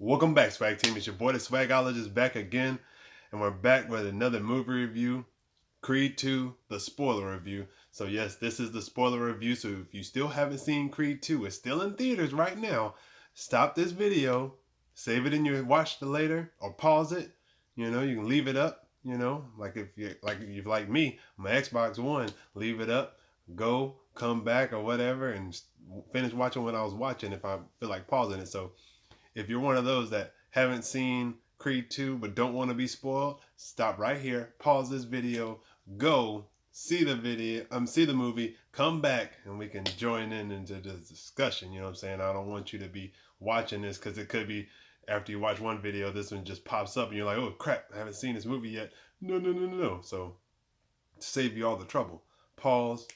Welcome back, Swag Team. It's your boy, the Swagologist, back again. And we're back with another movie review, Creed 2, the spoiler review. So yes, this is the spoiler review. So if you still haven't seen Creed 2, it's still in theaters right now. Stop this video, save it in your watch it later, or pause it. You know, you can leave it up. You know, like if you're like me, my Xbox One, leave it up, go, come back or whatever, and finish watching what I was watching if I feel like pausing it. So if you're one of those that haven't seen Creed 2 but don't want to be spoiled, stop right here, pause this video, go see the video, see the movie, come back, and we can join into this discussion. You know what I'm saying? I don't want you to be watching this because it could be after you watch one video, this one just pops up and you're like, oh crap, I haven't seen this movie yet. No. So to save you all the trouble, pause,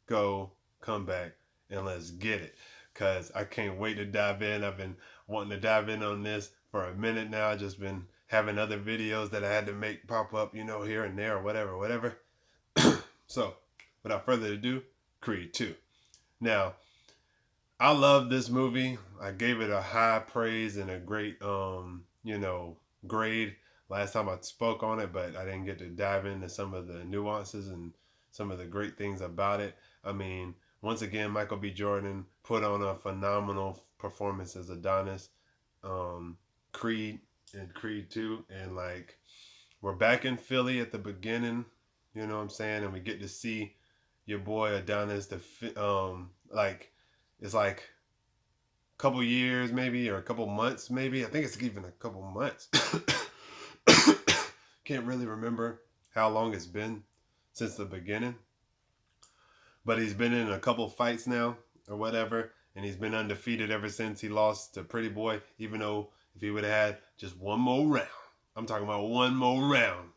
go, come back, and let's get it. Because I can't wait to dive in. I've been wanting to dive in on this for a minute now. I've just been having other videos that I had to make pop up, you know, here and there or whatever. So, without further ado, Creed 2. Now, I love this movie. I gave it a high praise and a great, grade last time I spoke on it, but I didn't get to dive into some of the nuances and some of the great things about it. I mean, once again, Michael B. Jordan put on a phenomenal performance as Adonis, Creed and Creed 2. And like, we're back in Philly at the beginning, you know what I'm saying? And we get to see your boy Adonis, it's like a couple years maybe, or a couple months maybe. I think it's even a couple months. Can't really remember how long it's been since the beginning. But he's been in a couple fights now or whatever, and he's been undefeated ever since he lost to Pretty Boy, even though if he would have had just one more round, I'm talking about one more round,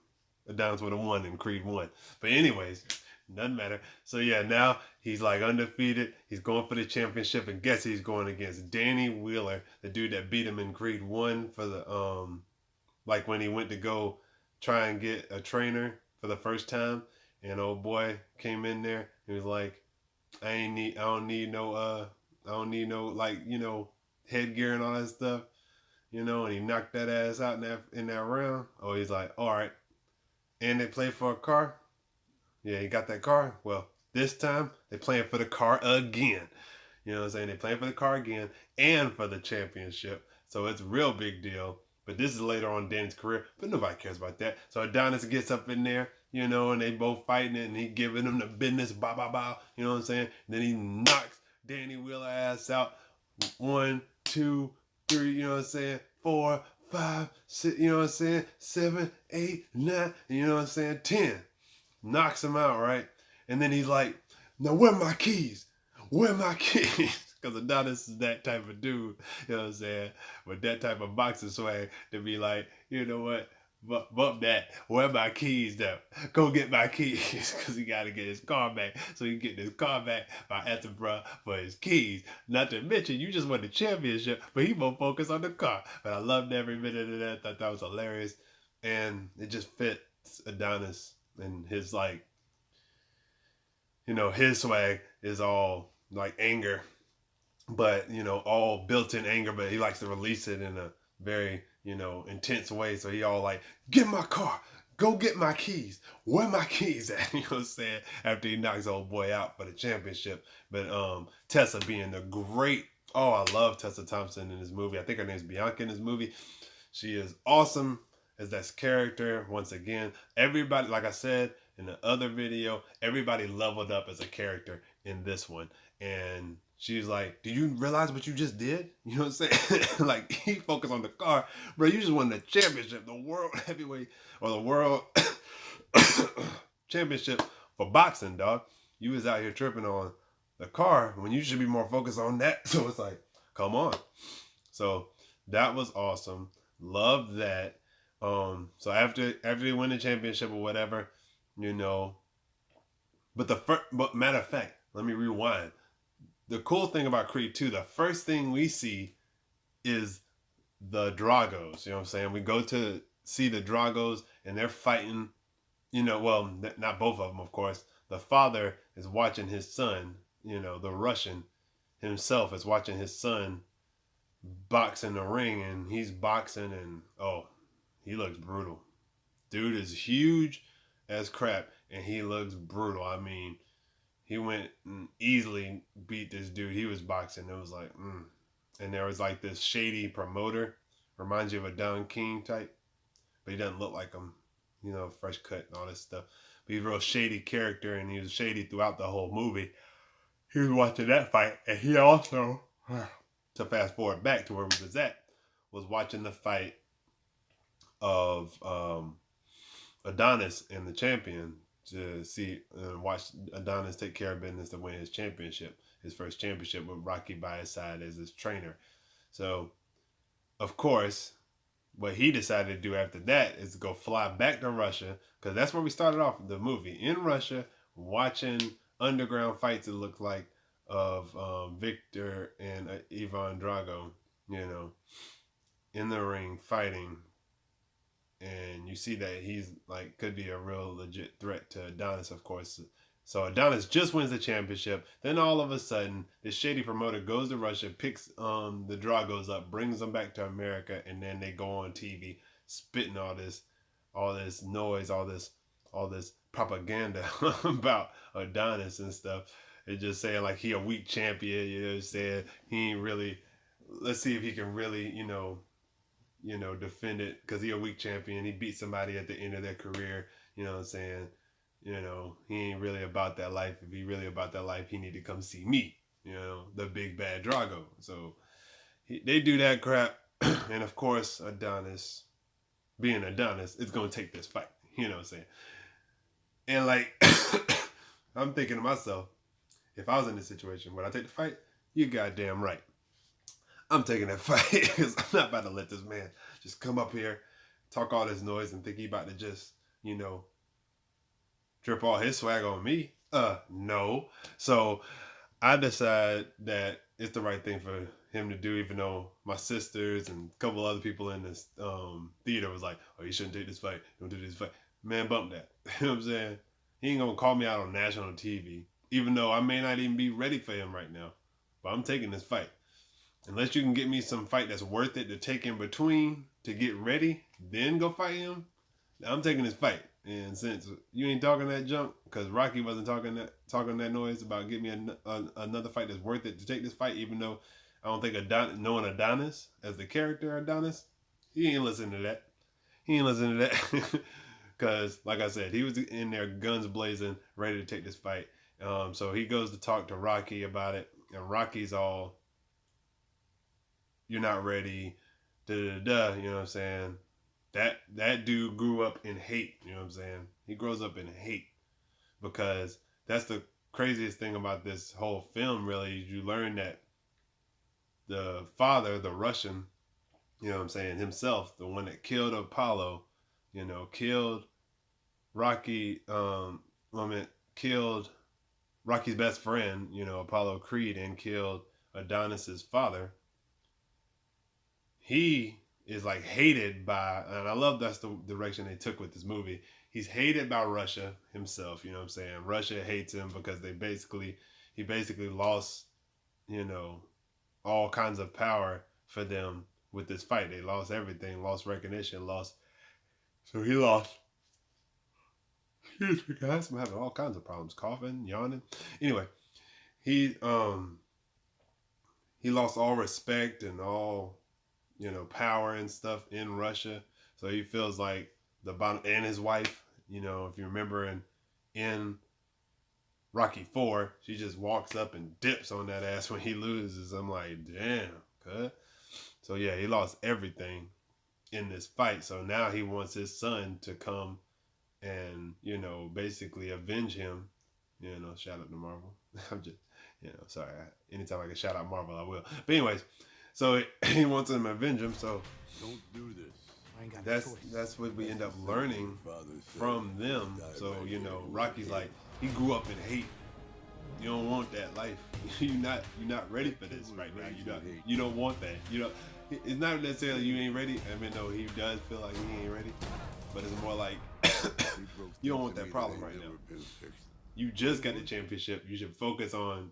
Adonis would have won in Creed 1. But anyways, doesn't matter. So yeah, now he's like undefeated. He's going for the championship, and guess he's going against Danny Wheeler, the dude that beat him in Creed 1 for the, like when he went to go try and get a trainer for the first time. And old boy came in there. He was like, I don't need no like, you know, headgear and all that stuff, you know. And he knocked that ass out in that round. Oh, he's like, all right. And they play for a car. Yeah, he got that car. Well, this time they playing for the car again. You know what I'm saying? They playing for the car again and for the championship. So it's a real big deal. But this is later on in Danny's career, but nobody cares about that. So Adonis gets up in there, you know, and they both fighting it, and he giving them the business, bow, you know what I'm saying? And then he knocks Danny Wheeler ass out. 1, 2, 3, you know what I'm saying? 4, 5, 6, you know what I'm saying? 7, 8, 9, you know what I'm saying? 10. Knocks him out, right? And then he's like, now where my keys? Where my keys? Because Adonis is that type of dude, you know what I'm saying? With that type of boxing swag to be like, you know what? Bump that. Where my keys though? Go get my keys. Because he got to get his car back. So he get his car back by asking bruh for his keys. Not to mention, you just won the championship, but he more focused on the car. But I loved every minute of that. I thought that was hilarious. And it just fits Adonis and his, like, you know, his swag is all like anger, but, you know, all built-in anger, but he likes to release it in a very, you know, intense way. So he all like, get my car, go get my keys, where my keys at? You know what I'm saying? After he knocks old boy out for the championship. But Tessa being the great, oh, I love Tessa Thompson in this movie. I think her name's Bianca in this movie. She is awesome as that character. Once again, everybody, like I said in the other video, everybody leveled up as a character in this one. And she's like, do you realize what you just did? You know what I'm saying? Like, he focused on the car. Bro, you just won the championship, the world heavyweight, or the world championship for boxing, dog. You was out here tripping on the car when you should be more focused on that. So it's like, come on. So that was awesome. Love that. So after they win the championship or whatever, you know, but matter of fact, let me rewind. The cool thing about Creed 2, the first thing we see is the Dragos. You know what I'm saying? We go to see the Dragos, and they're fighting, you know, well, not both of them, of course. The father is watching his son, you know, the Russian himself is watching his son box in the ring, and he's boxing, and oh, he looks brutal. Dude is huge as crap, and he looks brutal. I mean, he went and easily beat this dude. He was boxing. It was like, and there was like this shady promoter, reminds you of a Don King type, but he doesn't look like him. You know, fresh cut and all this stuff. But he's a real shady character, and he was shady throughout the whole movie. He was watching that fight, and he also, to fast forward back to where we was at, was watching the fight of Adonis and the champion to see and watch Adonis take care of business to win his championship, his first championship with Rocky by his side as his trainer. So, of course, what he decided to do after that is to go fly back to Russia, because that's where we started off the movie, in Russia, watching underground fights, it looked like, of Viktor and Ivan Drago, you know, in the ring fighting. And you see that he's like could be a real legit threat to Adonis, of course. So Adonis just wins the championship. Then all of a sudden, this shady promoter goes to Russia, picks the Dragos up, brings them back to America, and then they go on TV spitting all this noise, all this propaganda about Adonis and stuff. They're just saying like he a weak champion, you know what I'm saying? He ain't really. Let's see if he can really, defend it, because he a weak champion. He beat somebody at the end of their career. You know what I'm saying? He ain't really about that life. If he really about that life, he need to come see me. The big bad Drago. So they do that crap, and of course Adonis, being Adonis, is gonna take this fight. You know what I'm saying? And like, I'm thinking to myself, if I was in this situation, would I take the fight? You goddamn right. I'm taking that fight, because I'm not about to let this man just come up here, talk all this noise, and think he about to just, drip all his swag on me. No. So I decide that it's the right thing for him to do, even though my sisters and a couple other people in this theater was like, oh, you shouldn't take this fight. Don't do this fight. Man, bump that. You know what I'm saying? He ain't going to call me out on national TV, even though I may not even be ready for him right now. But I'm taking this fight. Unless you can get me some fight that's worth it to take in between to get ready, then go fight him, I'm taking this fight. And since you ain't talking that junk, because Rocky wasn't talking that noise about getting me another fight that's worth it to take this fight, even though I don't think knowing Adonis as the character Adonis, he ain't listening to that. He ain't listening to that. Because, like I said, he was in there guns blazing, ready to take this fight. So he goes to talk to Rocky about it, and Rocky's all, you're not ready, you know what I'm saying? That dude grew up in hate, you know what I'm saying? He grows up in hate, because that's the craziest thing about this whole film, really, is you learn that the father, the Russian, you know what I'm saying, himself, the one that killed Apollo, killed Rocky, killed Rocky's best friend, Apollo Creed, and killed Adonis's father. He is like hated by, and I love that's the direction they took with this movie. He's hated by Russia himself, you know what I'm saying? Russia hates him because he basically lost, all kinds of power for them with this fight. They lost everything, lost recognition, so he lost. Excuse me, guys, I'm having all kinds of problems, coughing, yawning. Anyway, he lost all respect and all, power and stuff in Russia. So he feels like the bottom, and his wife, if you remember in Rocky 4, she just walks up and dips on that ass when he loses. I'm like, damn, cut. So yeah, he lost everything in this fight. So now he wants his son to come and, basically avenge him. Shout out to Marvel. I'm just, sorry. Anytime I can shout out Marvel, I will. But anyways, so he wants him to avenge him. So don't do this. That's what we end up learning from them. So Rocky's like, he grew up in hate. You don't want that life. You're not ready for this right now. You don't want that. It's not necessarily you ain't ready. I mean, no, he does feel like he ain't ready, but it's more like you don't want that problem right now. You just got the championship. You should focus on,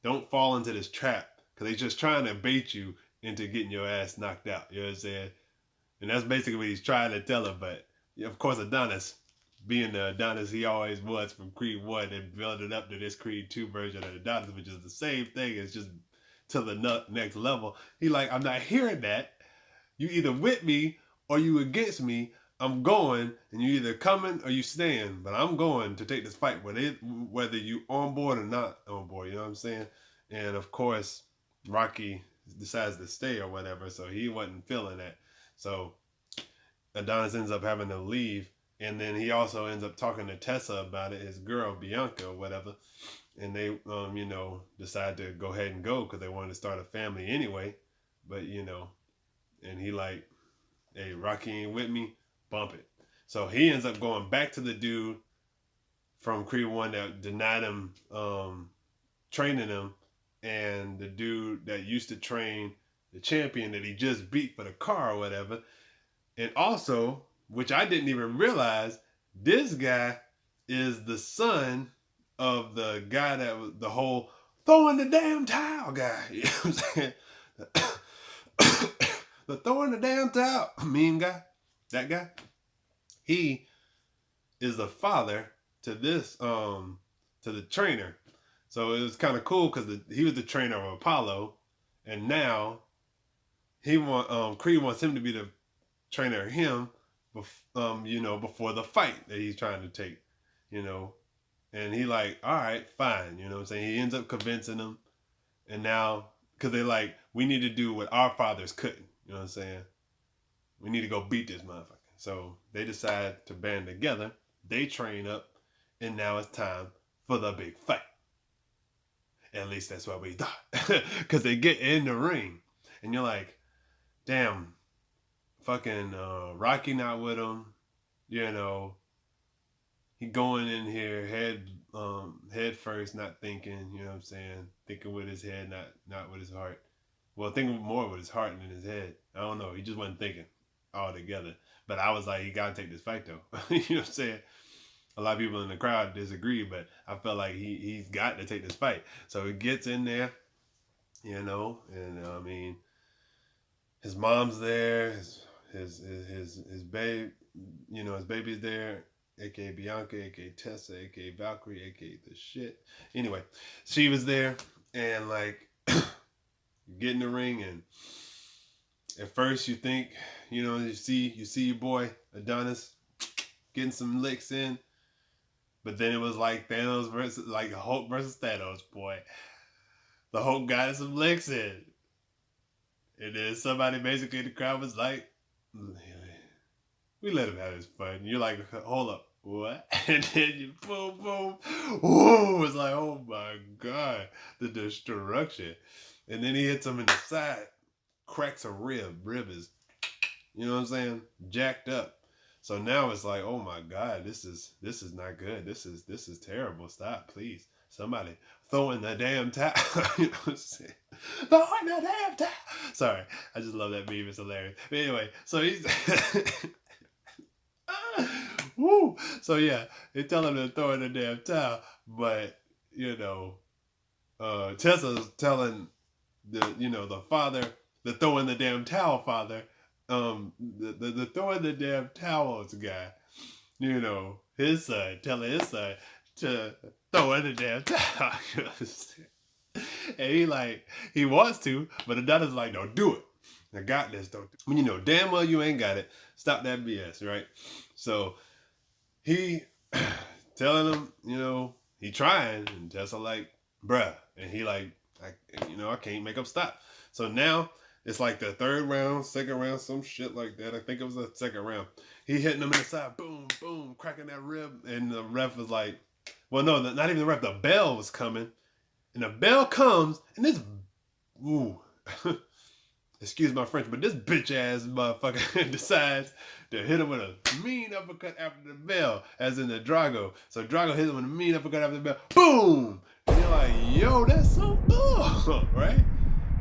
don't fall into this trap, because they just trying to bait you into getting your ass knocked out. You know what I'm saying? And that's basically what he's trying to tell her. But of course, Adonis, being the Adonis he always was from Creed 1 and building up to this Creed 2 version of Adonis, which is the same thing. It's just to the next level. He like, I'm not hearing that. You either with me or you against me. I'm going, and you either coming or you staying. But I'm going to take this fight, whether you on board or not on board. You know what I'm saying? And of course, Rocky decides to stay or whatever, so he wasn't feeling that. So Adonis ends up having to leave, and then he also ends up talking to Tessa about it, his girl Bianca or whatever, and they decide to go ahead and go because they wanted to start a family anyway. But and he like, hey, Rocky ain't with me, bump it. So he ends up going back to the dude from Creed 1 that denied him training him, and the dude that used to train the champion that he just beat for the car or whatever. And also, which I didn't even realize, this guy is the son of the guy that was the whole throwing the damn towel guy. You know what I'm saying? The throwing the damn towel mean guy. That guy. He is the father to this, to the trainer. So it was kind of cool because he was the trainer of Apollo, and now Creed wants him to be the trainer of him, before the fight that he's trying to take, and he like, all right, fine, you know what I'm saying? He ends up convincing them, and now because they like, we need to do what our fathers couldn't, you know what I'm saying? We need to go beat this motherfucker. So they decide to band together. They train up, and now it's time for the big fight. At least that's what we thought. Because they get in the ring. And you're like, damn, fucking Rocky not with him. He going in here head first, not thinking, you know what I'm saying? Thinking with his head, not with his heart. Well, thinking more with his heart than his head. I don't know. He just wasn't thinking altogether. But I was like, he got to take this fight, though. You know what I'm saying? A lot of people in the crowd disagree, but I felt like he's got to take this fight. So he gets in there, and I mean, his mom's there, his babe, his baby's there, aka Bianca, aka Tessa, aka Valkyrie, aka the shit. Anyway, she was there, and like, get in the ring, and at first you think, you see your boy Adonis getting some licks in. But then it was like Thanos versus, like Hulk versus Thanos, boy. The Hulk got some licks in. And then somebody basically in the crowd was like, we let him have his fun. And you're like, hold up, what? And then you boom, boom. Whoa, it's like, oh my God, the destruction. And then he hits him in the side, cracks a rib. Rib is, you know what I'm saying, jacked up. So now it's like, oh my God, this is not good. This is terrible. Stop, please. Somebody throw in the damn towel. You know what I'm saying? Throw in the damn towel. Sorry, I just love that meme. It's hilarious. But anyway, so he's woo. So yeah, they tell him to throw in the damn towel, but Tessa's telling the father, the throw in the damn towel father. The throwing the damn towels guy, his son, telling his son to throw in the damn towel. And he wants to, but Adonis like, don't do it. I got this, don't do it. When you know damn well you ain't got it, stop that BS, right? So he telling him, he trying, and Tessa like, bruh, and he like, I can't make him stop. So now it's like the third round, second round, some shit like that. I think it was the second round. He hitting him in the side, boom, boom, cracking that rib. And the ref was like, well, no, not even the ref. The bell was coming. And the bell comes, and this, ooh, excuse my French, but this bitch ass motherfucker decides to hit him with a mean uppercut after the bell, as in the Drago. So Drago hits him with a mean uppercut after the bell. Boom! And you're like, yo, that's so cool, right?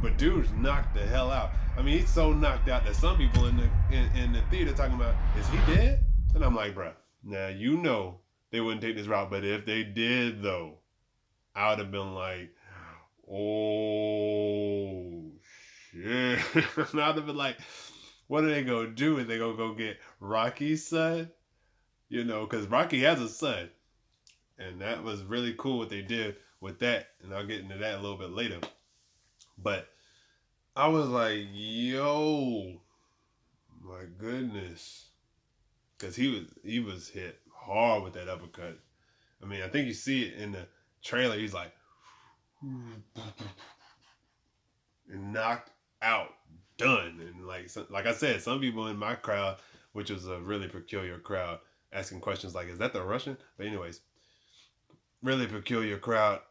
But dude's knocked the hell out. I mean, he's so knocked out that some people in the theater talking about, is he dead? And I'm like, bruh, now they wouldn't take this route, but if they did though, I would have been like, oh shit. And I'd have been like, what are they gonna do? Are they gonna go get Rocky's son? You know, because Rocky has a son. And that was really cool what they did with that. And I'll get into that a little bit later. But I was like, yo, my goodness. Because he was hit hard with that uppercut. I mean, I think you see it in the trailer. He's like, and knocked out, done. And like I said, some people in my crowd, which was a really peculiar crowd, asking questions like, is that the Russian? But anyways, really peculiar crowd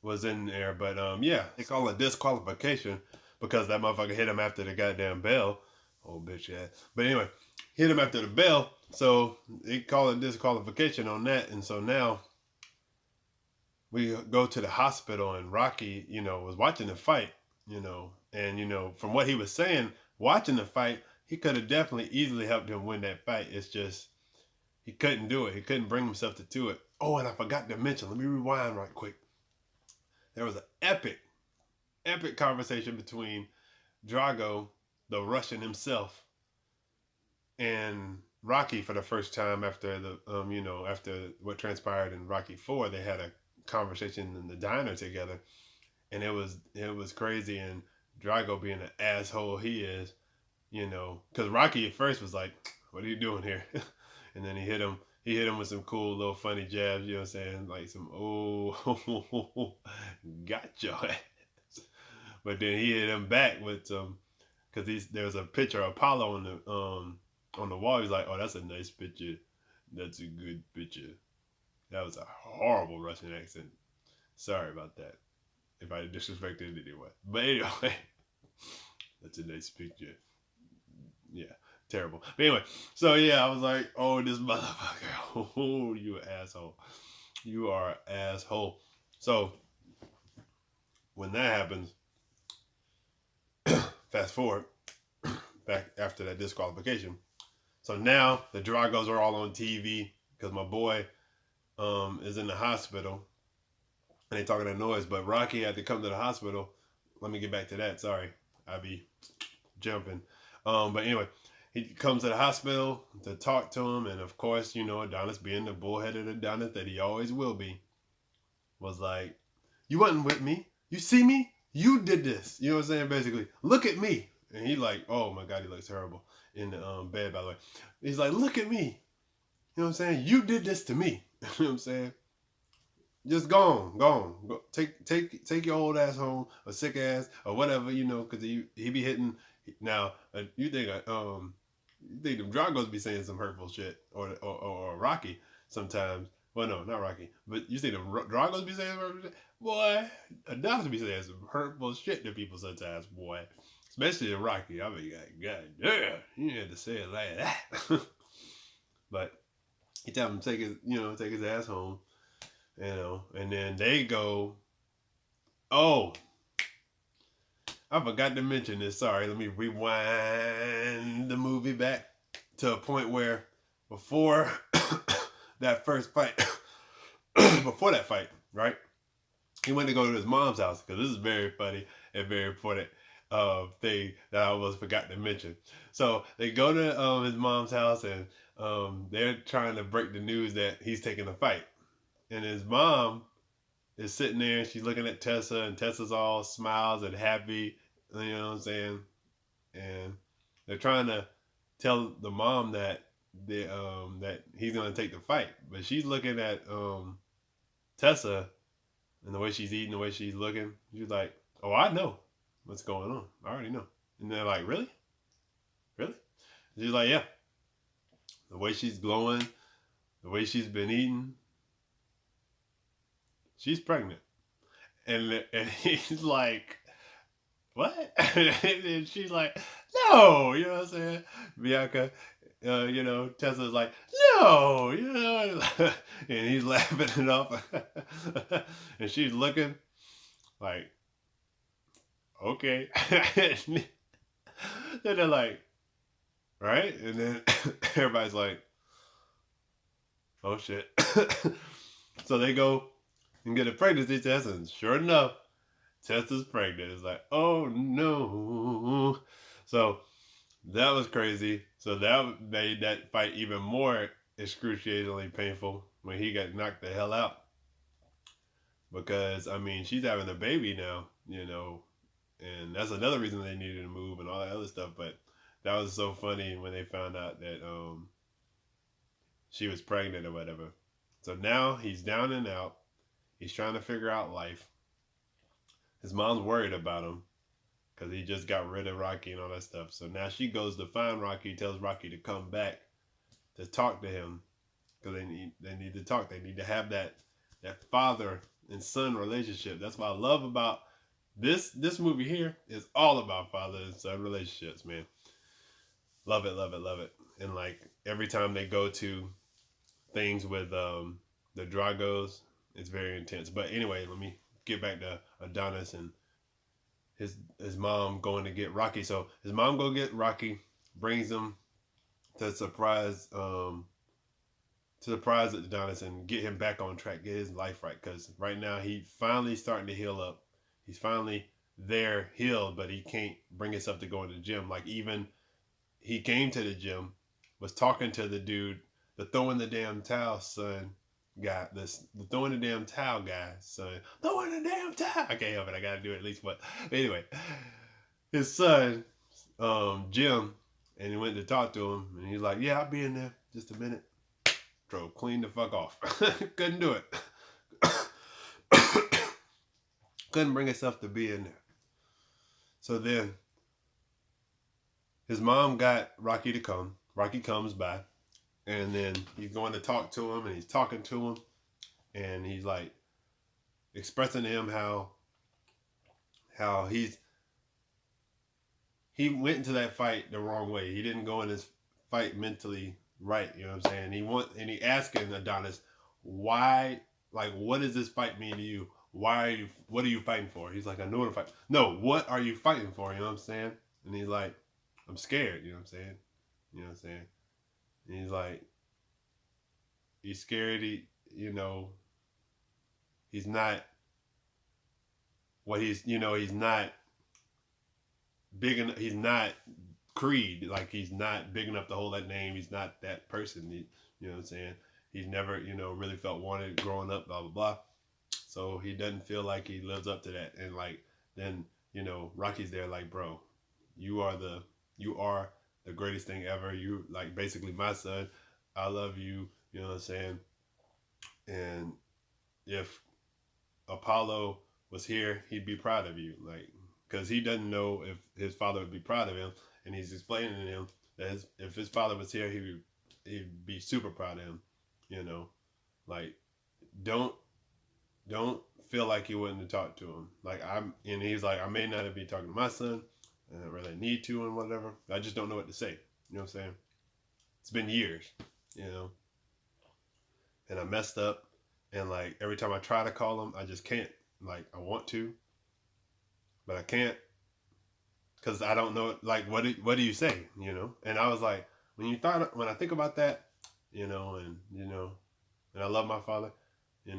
was in there. But yeah, they call it disqualification because that motherfucker hit him after the goddamn bell. Oh, bitch, yeah. But anyway, hit him after the bell. So they call it disqualification on that. And so now we go to the hospital, and Rocky, you know, was watching the fight, you know, and, you know, from what he was saying, watching the fight, he could have definitely easily helped him win that fight. It's just, he couldn't do it. He couldn't bring himself to do it. Oh, and I forgot to mention, let me rewind right quick. There was an epic conversation between Drago, the Russian himself, and Rocky for the first time after the, you know, after what transpired in Rocky 4. They had a conversation in the diner together, and it was crazy. And Drago, being an asshole he is, you know, because Rocky at first was like, what are you doing here? And then he hit him with some cool little funny jabs, you know what I'm saying, like some, oh, got your ass. But then he hit him back with some, because there was a picture of Apollo on the wall. He's like, oh, that's a nice picture, that's a good picture. That was a horrible Russian accent. Sorry about that, if I disrespected it anyway. But anyway, that's a nice picture. Yeah, terrible. But anyway, so yeah, I was like, oh, this motherfucker. Oh, you an asshole. You are an asshole. So when that happens, fast forward back after that disqualification. So now the Dragos are all on TV because my boy is in the hospital, and they talking that noise. But Rocky had to come to the hospital. Let me get back to that. Sorry, I be jumping. But anyway, he comes to the hospital to talk to him, and of course, you know, Adonis, being the bullheaded Adonis that he always will be, was like, you wasn't with me. You see me? You did this. You know what I'm saying? Basically, look at me. And he like, oh my God, he looks terrible in the bed, by the way. He's like, look at me. You know what I'm saying? You did this to me. You know what I'm saying? Just go on. Go, take your old ass home, or sick ass, or whatever, you know, because he be hitting. Now, you think them Dragos be saying some hurtful shit, or Rocky sometimes. Well, no, not Rocky, but you think the Dragos be saying some hurtful shit? Boy, Adonis be saying some hurtful shit to people sometimes, boy. Especially to Rocky. I mean, God damn, you had to say it like that. But he tell him take his ass home, you know, and then they go. Oh, I forgot to mention this. Sorry, let me rewind the movie back to a point where before that first fight, before that fight, right? He went to go to his mom's house, because this is very funny and very important thing that I almost forgot to mention. So they go to his mom's house, and they're trying to break the news that he's taking a fight. And his mom is sitting there, and she's looking at Tessa, and Tessa's all smiles and happy, you know what I'm saying? And they're trying to tell the mom that that he's gonna take the fight, but she's looking at Tessa, and the way she's eating, the way she's looking, she's like, oh, I know what's going on. I already know. And they're like, really? Really? And she's like, yeah. The way she's glowing, the way she's been eating, she's pregnant. And he's like, what? And she's like, no, you know what I'm saying? Bianca, you know, Tessa's like, no, you know, and he's laughing it off. And she's looking like, okay. And they're like, right? And then everybody's like, oh shit. So they go and get a pregnancy test, and sure enough, Tessa's pregnant. It's like, oh no. So that was crazy. So that made that fight even more excruciatingly painful when he got knocked the hell out. Because I mean, she's having a baby now, and that's another reason they needed to move and all that other stuff. But that was so funny when they found out that she was pregnant or whatever. So now he's down and out. He's trying to figure out life. His mom's worried about him because he just got rid of Rocky and all that stuff. So now she goes to find Rocky, tells Rocky to come back to talk to him because they need to talk. They need to have that father and son relationship. That's what I love about this movie here. Is all about father and son relationships, man. Love it, love it, love it. And like every time they go to things with the Dragos, it's very intense. But anyway, let me get back to Adonis and his mom going to get Rocky. So his mom go get Rocky, brings him to surprise Adonis and get him back on track, get his life right. Because right now he finally starting to heal up. He's finally there healed, but he can't bring himself to go in the gym. Like even he came to the gym, was talking to the dude, the throwing the damn towel son guy, the throwing the damn towel guy son, throwing the damn towel. I can't help it. I gotta do it at least. But anyway, his son, Jim, and he went to talk to him, and he's like, "Yeah, I'll be in there just a minute." Drove clean the fuck off. Couldn't do it. Couldn't bring himself to be in there. So then his mom got Rocky to come. Rocky comes by, and then he's going to talk to him, and he's talking to him, and he's like expressing to him how he went into that fight the wrong way. He didn't go in his fight mentally right, you know what I'm saying? He asking Adonis, why, like, what does this fight mean to you? What are you fighting for? He's like, I know what I'm fighting. No, what are you fighting for? You know what I'm saying? And he's like, I'm scared, you know what I'm saying? You know what I'm saying? And he's like, he's scared, he's not he's not big enough, he's not Creed, like he's not big enough to hold that name. He's not that person. You know what I'm saying? He's never, really felt wanted growing up, blah, blah, blah. So he doesn't feel like he lives up to that. And like, then, Rocky's there like, bro, you are the greatest thing ever. You like basically my son. I love you. You know what I'm saying? And if Apollo was here, he'd be proud of you. Like, because he doesn't know if his father would be proud of him. And he's explaining to him that if his father was here, he'd be super proud of him. Like, don't feel like you wouldn't have talked to him. Like and he's like, I may not be talking to my son, and I really need to and whatever. I just don't know what to say. You know what I'm saying? It's been years, and I messed up, and like every time I try to call him, I just can't. Like I want to, but I can't. Because I don't know, like, what do you say, And I was like, when I think about that, and I love my father, I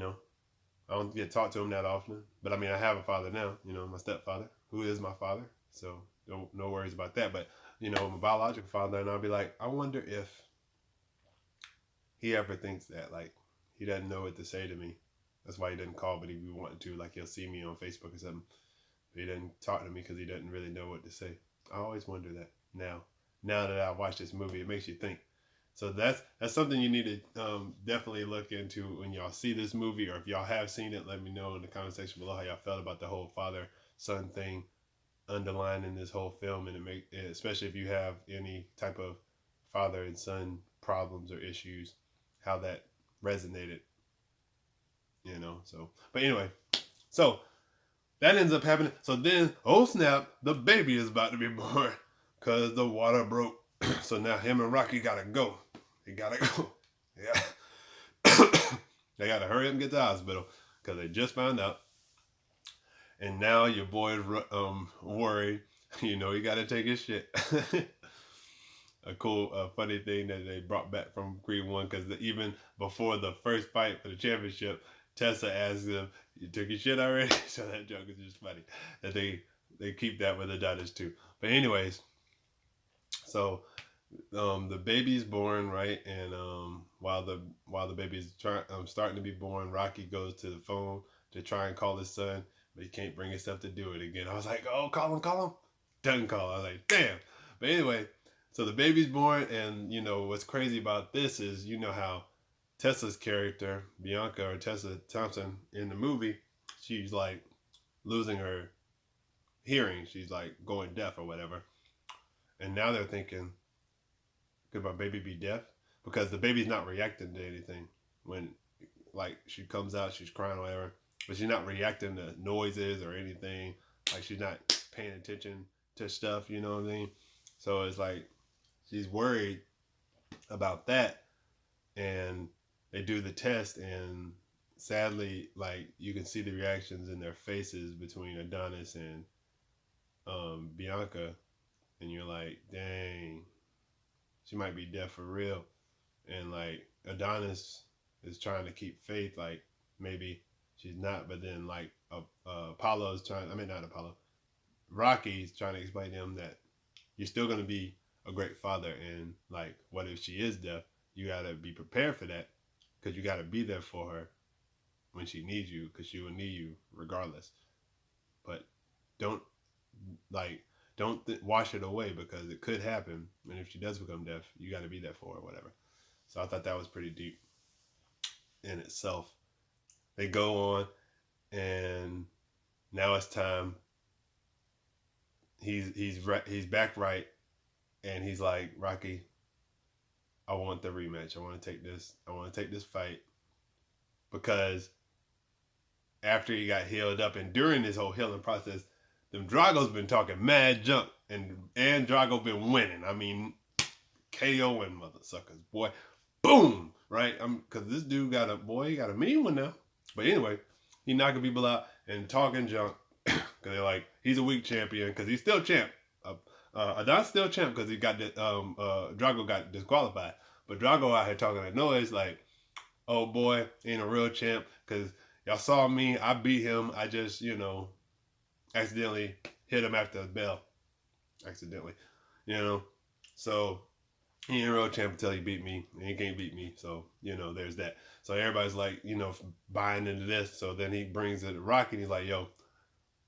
don't get to talk to him that often. But I mean, I have a father now, my stepfather, who is my father. So no worries about that. But, my biological father, and I'll be like, I wonder if he ever thinks that, like, he doesn't know what to say to me. That's why he doesn't call, but he wanted to, like, he'll see me on Facebook or something. He doesn't talk to me because he doesn't really know what to say. I always wonder that now that I've watched this movie. It makes you think. So that's something you need to definitely look into when y'all see this movie, or if y'all have seen it, let me know in the comment section below how y'all felt about the whole father-son thing underlining this whole film, and especially if you have any type of father and son problems or issues, how that resonated, So, but anyway, so. That ends up happening. So then, oh snap, the baby is about to be born because the water broke. So now him and Rocky gotta go. They gotta go. Yeah. They gotta hurry up and get to the hospital because they just found out. And now your boy is worried. He gotta take his shit. A funny thing that they brought back from Creed 1, because even before the first fight for the championship, Tessa asks him, "You took your shit already?" So that joke is just funny. That they keep that with Adonis too. But anyways, so the baby's born, right? And while the baby's starting to be born, Rocky goes to the phone to try and call his son, but he can't bring himself to do it again. I was like, "Oh, call him." Doesn't call. I was like, "Damn." But anyway, so the baby's born, and what's crazy about this is how Tessa's character, Bianca or Tessa Thompson in the movie, she's like losing her hearing. She's like going deaf or whatever. And now they're thinking, could my baby be deaf? Because the baby's not reacting to anything when, like, she comes out, she's crying or whatever, but she's not reacting to noises or anything. Like, she's not paying attention to stuff, you know what I mean? So it's like she's worried about that, and they do the test, and sadly, like, you can see the reactions in their faces between Adonis and Bianca, and you're like, dang, she might be deaf for real. And like Adonis is trying to keep faith, like maybe she's not, but then like Apollo's trying. I mean, not Apollo. Rocky's trying to explain to him that you're still gonna be a great father, and like, what if she is deaf? You gotta be prepared for that, because you gotta be there for her when she needs you, because she will need you regardless. But don't like wash it away, because it could happen, and if she does become deaf, you got to be there for her, whatever. So I thought that was pretty deep in itself. They go on, and now it's time. He's back right, and he's like, Rocky, I want the rematch. I want to take this. I want to take this fight, because after he got healed up, and during this whole healing process, them Drago's been talking mad junk, and Drago been winning. I mean, KOing mother suckers, boy. Boom, right? Because this dude got a mean one now. But anyway, he knocking people out and talking junk, because they're like, he's a weak champion, because he's still champ. Adonis still champ, because he got Drago got disqualified. But Drago out here talking that noise like, oh boy, ain't a real champ, because y'all saw me, I beat him. I just, accidentally hit him after the bell. Accidentally. So he ain't a real champ until he beat me, and he can't beat me. So, there's that. So everybody's like, buying into this. So then he brings it to Rocky, and he's like, yo,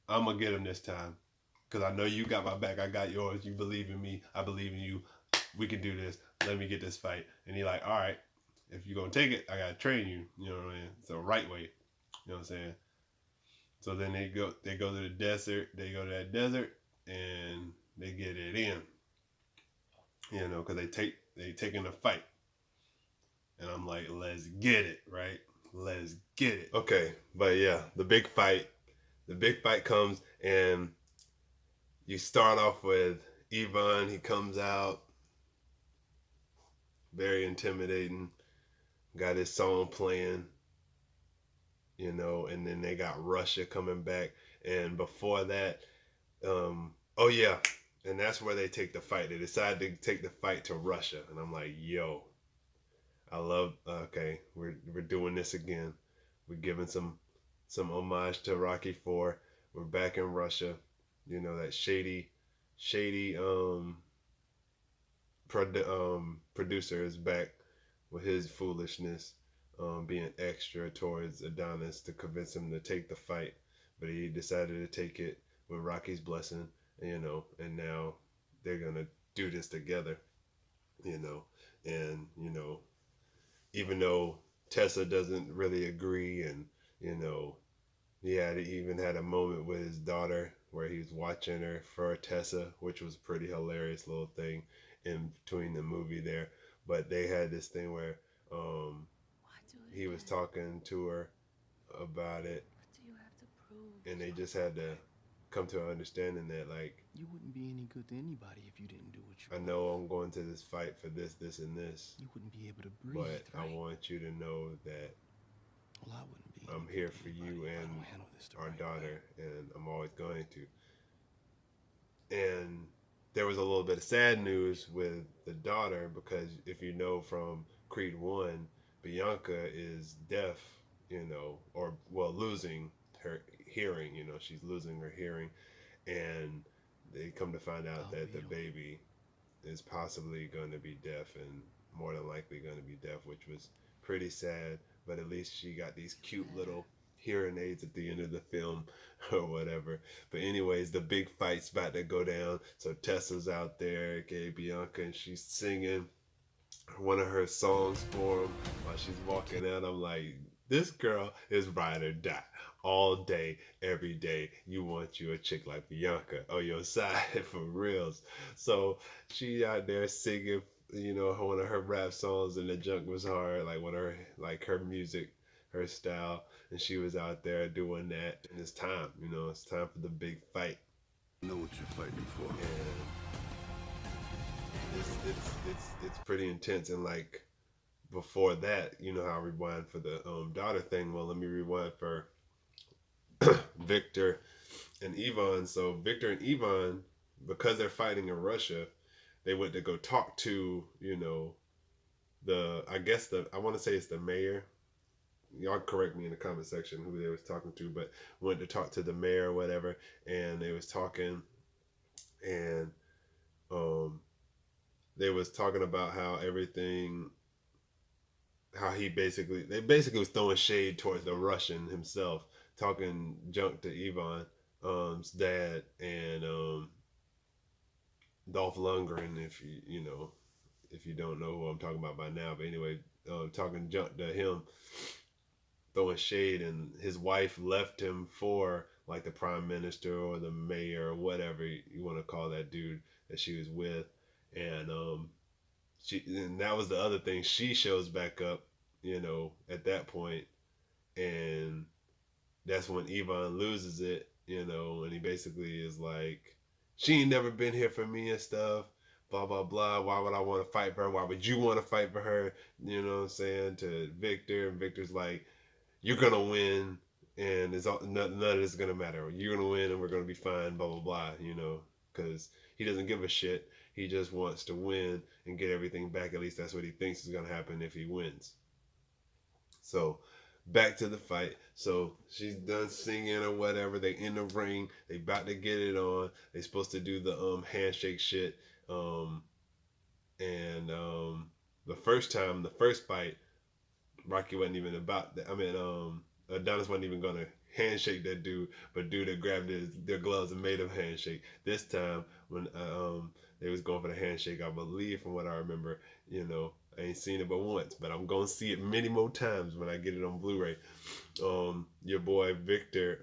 I'm going to get him this time, because I know you got my back. I got yours. You believe in me. I believe in you. We can do this. Let me get this fight. And he's like, all right, if you're going to take it, I got to train you. You know what I mean? It's the right way. You know what I'm saying? So then they go to the desert. They go to that desert, and they get it in. Because they taking a fight. And I'm like, let's get it, right? Let's get it. Okay, but yeah, the big fight comes, and you start off with Ivan. He comes out, very intimidating, got his song playing, and then they got Russia coming back. And before that, oh yeah, and that's where they take the fight. They decide to take the fight to Russia, and I'm like, yo, I love. Okay, we're doing this again. We're giving some homage to Rocky 4. We're back in Russia. That shady producer is back with his foolishness, being extra towards Adonis to convince him to take the fight, but he decided to take it with Rocky's blessing, and now they're gonna do this together, and even though Tessa doesn't really agree, and he even had a moment with his daughter where he was watching her for Tessa, which was a pretty hilarious little thing in between the movie there. But they had this thing where he was talking to her about it, and they just had to come to an understanding that, like, you wouldn't be any good to anybody if you didn't do what you I know I'm going to this fight for this, and this. You wouldn't be able to breathe, but right? I want you to know that Well, I wouldn't be. I'm here for you and our daughter, and I'm always going to. And there was a little bit of sad news with the daughter, because if you know from Creed 1, Bianca is deaf or well, losing her hearing. She's losing her hearing, and they come to find out I'll that beat the 'em. baby is possibly going to be deaf and more than likely going to be deaf, which was pretty sad. But at least she got these cute little hearing aids at the end of the film or whatever. But anyways, the big fight's about to go down. So Tessa's out there, aka Bianca, and she's singing one of her songs for him while she's walking out. I'm like, this girl is ride or die all day, every day. You want you a chick like Bianca on your side for reals. So she out there singing, one of her rap songs, and the junk was hard, like one of her, like her music, her style, and she was out there doing that. And it's time, it's time for the big fight. I know what you're fighting for. And it's pretty intense. And like before that, how I rewind for the daughter thing. Well, let me rewind for Victor and Ivan. So Victor and Ivan, because they're fighting in Russia, they went to go talk to I want to say it's the mayor. Y'all correct me in the comment section who they was talking to, but went to talk to the mayor or whatever, and they was talking, and they was talking about how they basically was throwing shade towards the Russian himself, talking junk to Ivan's dad and Dolph Lundgren, if you don't know who I'm talking about by now. But anyway, talking junk to him, throwing shade, and his wife left him for like the prime minister or the mayor or whatever you want to call that dude that she was with. And and that was the other thing. She shows back up, at that point, and that's when Ivan loses it, and he basically is like, she ain't never been here for me and stuff, blah blah blah. Why would I want to fight for her? Why would you want to fight for her? You know what I'm saying, to Victor, and Victor's like, you're gonna win, and none of this is gonna matter. You're gonna win, and we're gonna be fine, blah blah blah. Because he doesn't give a shit. He just wants to win and get everything back. At least that's what he thinks is going to happen if he wins. So back to the fight. So she's done singing or whatever. They in the ring. They about to get it on. They supposed to do the handshake shit. The first fight, Rocky wasn't even about that. Adonis wasn't even going to handshake that dude, but dude that grabbed their gloves and made him handshake. This time when they was going for the handshake, I believe, from what I remember, I ain't seen it but once, but I'm gonna see it many more times when I get it on Blu-ray. Your boy Victor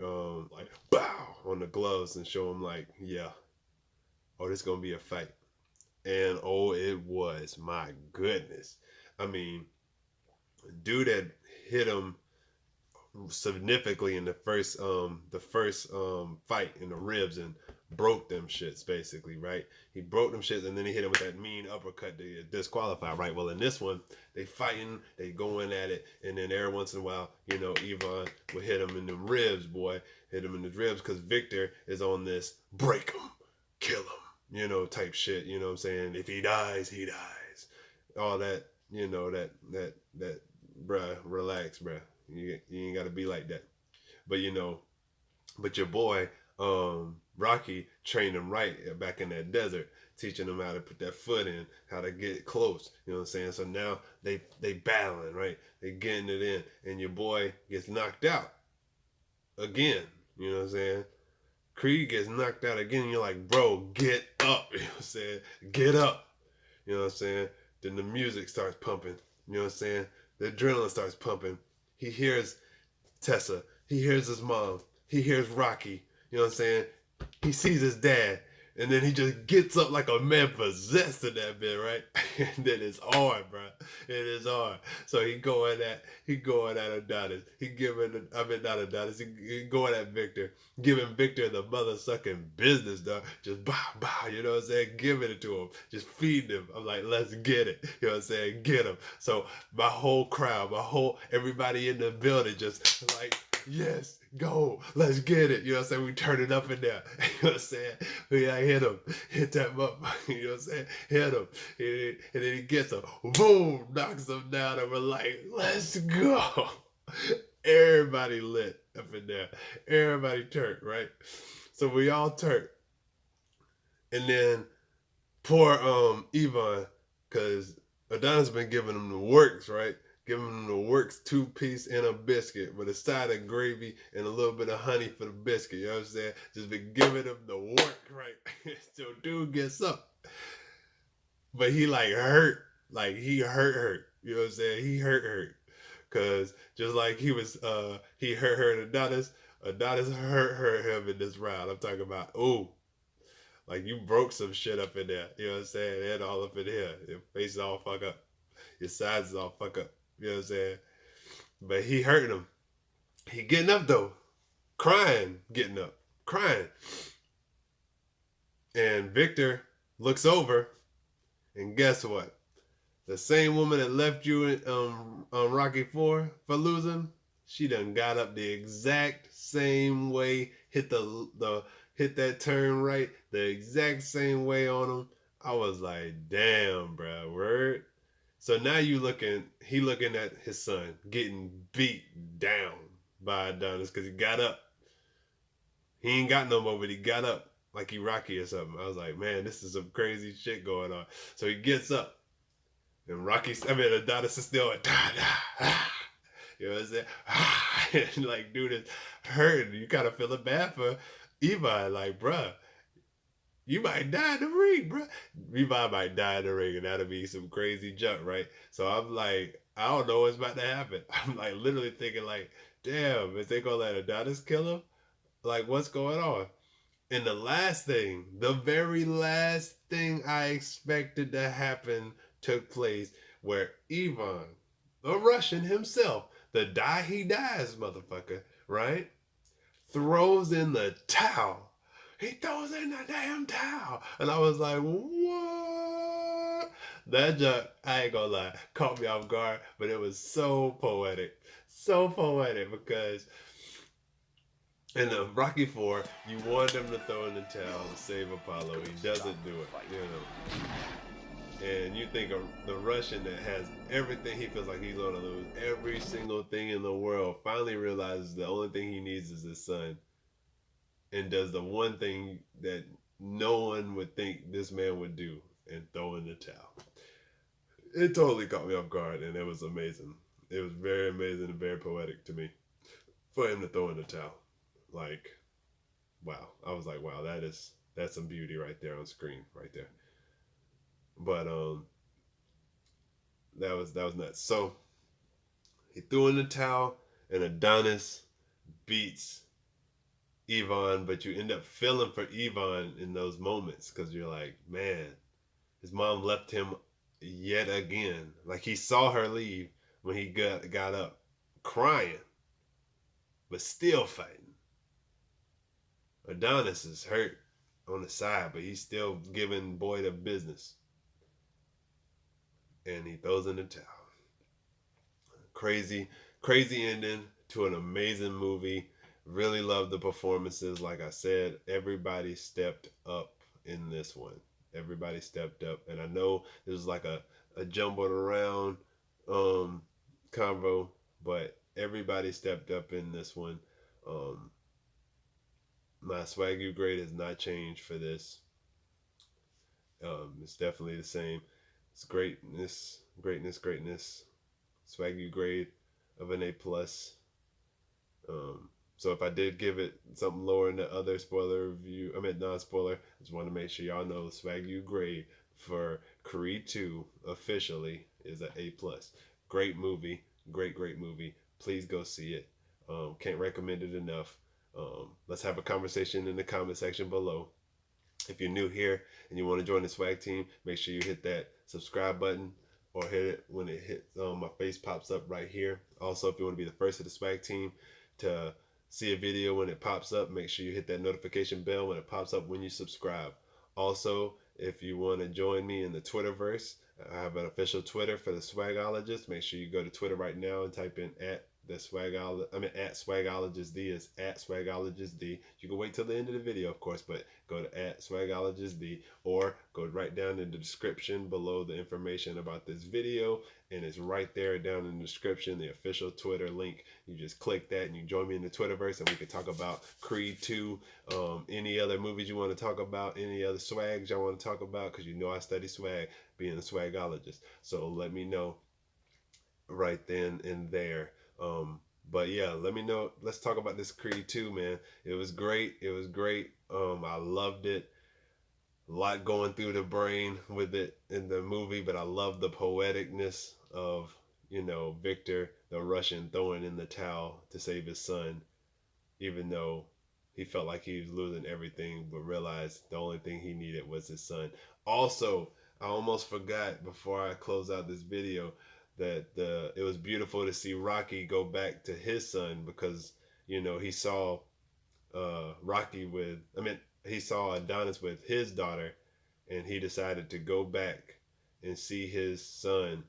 like bow on the gloves and show him like, yeah, oh, this gonna be a fight. And oh, it was, my goodness. I mean, dude had hit him significantly in the first fight in the ribs and broke them shits basically, right? He broke them shits, and then he hit him with that mean uppercut to disqualify, right? Well, in this one, they fighting, they going at it, and then every once in a while, Ivan would hit him in the ribs, hit him in the ribs, because Victor is on this break him, kill him, type shit. You know what I'm saying? If he dies, he dies. All that, that bruh, relax, bruh. You ain't gotta be like that. But your boy, Rocky trained him right back in that desert, teaching him how to put that foot in, how to get close. You know what I'm saying? So now they battling, right? They getting it in, and your boy gets knocked out again. You know what I'm saying? Creed gets knocked out again, and you're like, bro, get up. You know what I'm saying? Get up. You know what I'm saying? Then the music starts pumping. You know what I'm saying? The adrenaline starts pumping. He hears Tessa. He hears his mom. He hears Rocky. You know what I'm saying? He sees his dad. And then he just gets up like a man possessed in that bit, right? And then it's hard, bro. It is hard. So he going at Adonis. Not Adonis. He going at Victor. Giving Victor the mother sucking business, dog. Just bow, bow, you know what I'm saying? Giving it to him. Just feeding him. I'm like, let's get it. You know what I'm saying? Get him. So my whole crowd, everybody in the building just like, yes, go, let's get it. You know what I'm saying? We turn it up in there. You know what I'm saying? We like, hit him, hit that motherfucker. You know what I'm saying? Hit him, and then he gets him, boom, knocks him down, and we're like, let's go. Everybody lit up in there. Everybody turned, right? So we all turned. And then poor Ivan, because Adonis been giving him the works, right? Giving him the works 2-piece and a biscuit with a side of gravy and a little bit of honey for the biscuit. You know what I'm saying? Just been giving him the work, right? So dude gets up. But he like hurt. Like he hurt. You know what I'm saying? He hurt. Cause just like he hurt Adonis hurt him in this round. I'm talking about, like you broke some shit up in there. You know what I'm saying? Head all up in here. Your face is all fuck up. Your sides is all fuck up. You know what I'm saying? But he hurting him. He getting up though. Crying, getting up. Crying. And Viktor looks over, and guess what? The same woman that left you on Rocky 4 for losing, she done got up the exact same way, hit that turn right, the exact same way on him. I was like, damn, bro, word. So now he looking at his son getting beat down by Adonis because he got up. He ain't got no more, but he got up like he Rocky or something. I was like, man, this is some crazy shit going on. So he gets up. And Adonis is still like, you know what I'm saying? And like, dude is hurting. You kind of feeling bad for Ivan. Like, bruh, you might die in the ring, bruh. Ivan might die in the ring, and that'll be some crazy jump, right? So I'm like, I don't know what's about to happen. I'm like literally thinking like, damn, is they gonna let Adonis kill him? Like, what's going on? And the very last thing I expected to happen took place where Ivan, the Russian himself, he dies motherfucker, right? Throws in the towel. He throws in the damn towel. And I was like, what? That jump, I ain't gonna lie, caught me off guard, but it was so poetic. So poetic because in the Rocky 4, you want him to throw in the towel to save Apollo. He doesn't do it, you know. And you think of the Russian that has everything he feels like he's going to lose, every single thing in the world, finally realizes the only thing he needs is his son. And does the one thing that no one would think this man would do, and throw in the towel. It totally caught me off guard, and it was amazing. It was very amazing and very poetic to me for him to throw in the towel. Like, wow. I was like, wow, that's some beauty right there on screen, right there. But that was nuts. So he threw in the towel, and Adonis beats Ivan, but you end up feeling for Ivan in those moments because you're like, man, his mom left him yet again. Like he saw her leave when he got up, crying, but still fighting. Adonis is hurt on the side, but he's still giving boy the business. And he throws in the towel. Crazy ending to an amazing movie. Really love the performances. Like I said, everybody stepped up in this one. Everybody stepped up. And I know this was like a jumbled around convo, but everybody stepped up in this one. My Swagyu grade has not changed for this. It's definitely the same. It's greatness. Swagyu grade of an A+. So if I did give it something lower in the other non-spoiler, I just want to make sure y'all know the Swagyu grade for Creed 2 officially is an A+. Great movie. Great movie. Please go see it. Can't recommend it enough. Let's have a conversation in the comment section below. If you're new here and you want to join the swag team, make sure you hit that subscribe button or hit it when it hits my face pops up right here. Also, if you want to be the first of the swag team to see a video when it pops up, make sure you hit that notification bell when it pops up when you subscribe. Also, if you want to join me in the Twitterverse, I have an official Twitter for the Swagologist. Make sure you go to Twitter right now and type in At Swagologist D is at Swagologist D. You can wait till the end of the video, of course, but go to at Swagologist D, or go right down in the description below the information about this video, and it's right there down in the description, the official Twitter link. You just click that and you join me in the Twitterverse, and we can talk about Creed 2, any other movies you want to talk about, any other swags y'all want to talk about, because you know I study swag, being a swagologist. So let me know right then and there. But yeah, let me know. Let's talk about this Creed 2, man. It was great. It was great. I loved it. A lot going through the brain with it in the movie, but I love the poeticness of, you know, Viktor, the Russian, throwing in the towel to save his son, even though he felt like he was losing everything, but realized the only thing he needed was his son. Also, I almost forgot before I close out this video that it was beautiful to see Rocky go back to his son, because, you know, he saw he saw Adonis with his daughter, and he decided to go back and see his son,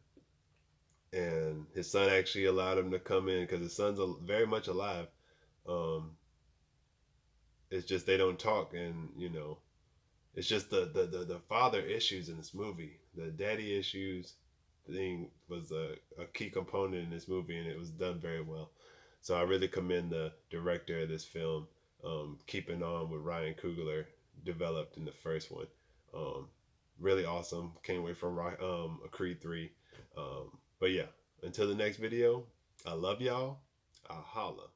and his son actually allowed him to come in, because his son's very much alive. It's just they don't talk, and, you know, it's just the father issues in this movie. The daddy issues thing was a key component in this movie, and it was done very well. So I really commend the director of this film, keeping on with Ryan Coogler developed in the first one. Really awesome. Can't wait for a Creed 3. But yeah, until the next video, I love y'all. I'll holla.